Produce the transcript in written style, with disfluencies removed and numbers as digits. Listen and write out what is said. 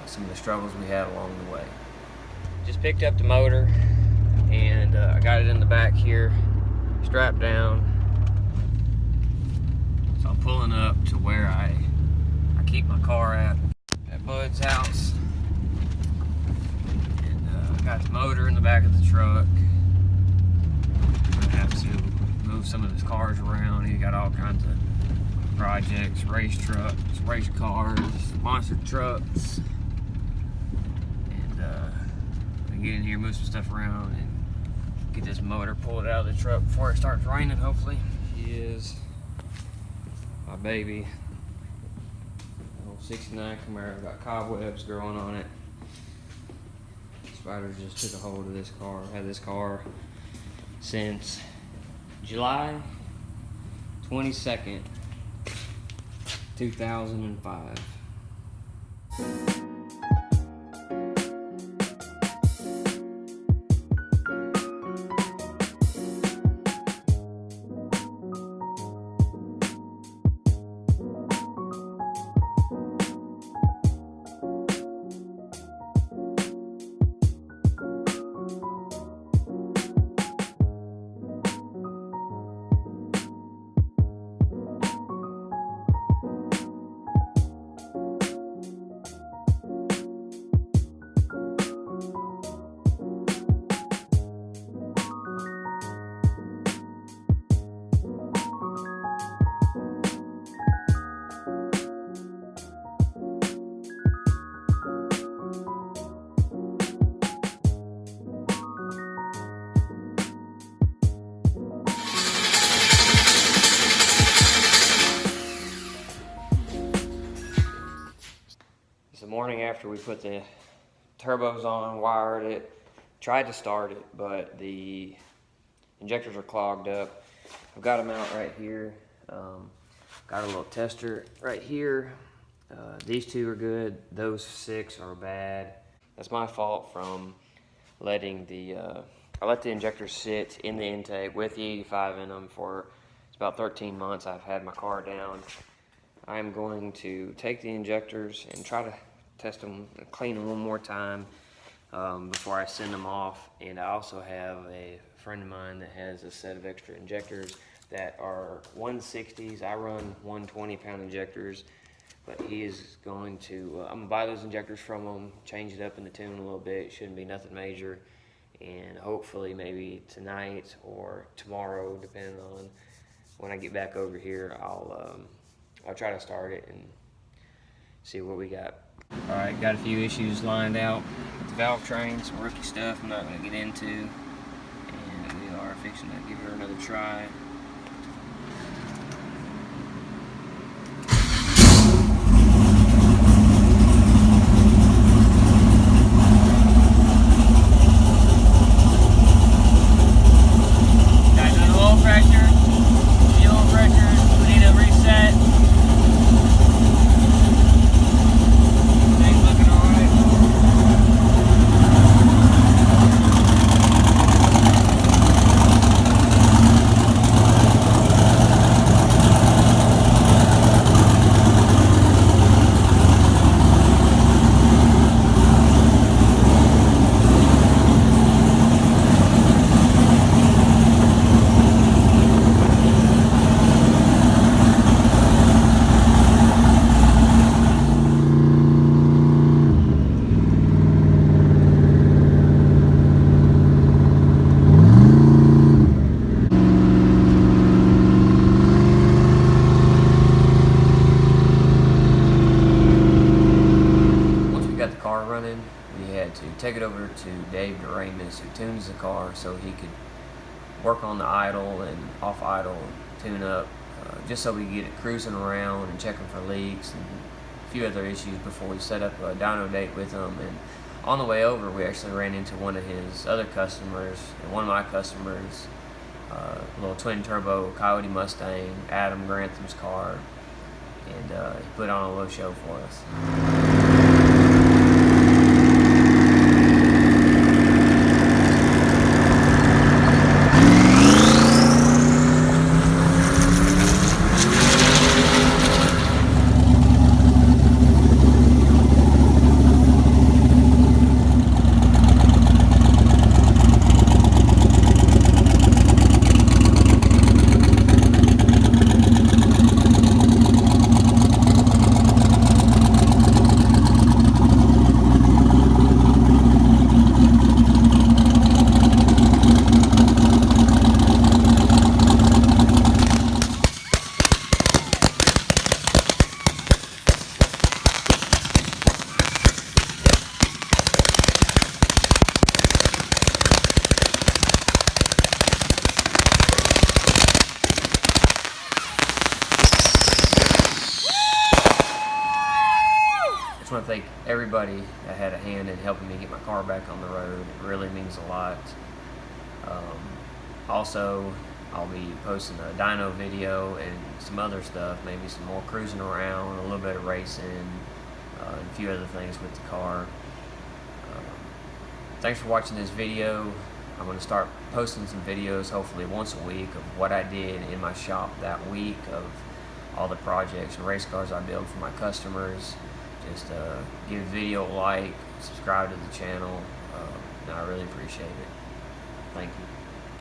some of the struggles we had along the way. Just picked up the motor, and I got it in the back here, strapped down. So I'm pulling up to where I keep my car at Bud's house. And I got the motor in the back of the truck. I have to move some of his cars around. He got all kinds of projects, race trucks, race cars, monster trucks. And I get in here, move some stuff around, and get this motor, pull it out of the truck before it starts raining, hopefully. He is my baby. Old 69 Camaro, got cobwebs growing on it. Spiders just took a hold of this car. I've had this car since July 22nd, 2005. The morning after we put the turbos on, wired it, tried to start it, but the injectors are clogged up. I've got them out right here. Got a little tester right here. These two are good. Those 6 are bad. That's my fault from letting I let the injectors sit in the intake with the 85 in them for it's about 13 months. I've had my car down. I'm going to take the injectors and try to test them, clean them one more time before I send them off. And I also have a friend of mine that has a set of extra injectors that are 160s. I run 120-pound injectors, but he is going to, I'm gonna buy those injectors from him, change it up in the tune a little bit. It shouldn't be nothing major. And hopefully maybe tonight or tomorrow, depending on when I get back over here, I'll try to start it and see what we got. All right, got a few issues lined out with the valve train, some rookie stuff I'm not going to get into, and we are fixing to give her another try. Got an oil pressure, fuel pressure, we need a reset. Take it over to Dave Doremus, who tunes the car, so he could work on the idle and off idle tune up, just so we could get it cruising around and checking for leaks and a few other issues before we set up a dyno date with him. And on the way over, we actually ran into one of his other customers, and one of my customers, a little twin turbo Coyote Mustang, Adam Grantham's car, and he put on a little show for us. thank everybody that had a hand in helping me get my car back on the road. It really means a lot. Also, I'll be posting a dyno video and some other stuff, maybe some more cruising around, a little bit of racing, and a few other things with the car. Thanks for watching this video. I'm going to start posting some videos, hopefully once a week, of what I did in my shop that week, of all the projects and race cars I build for my customers. Just give the video a like, subscribe to the channel, and I really appreciate it. Thank you.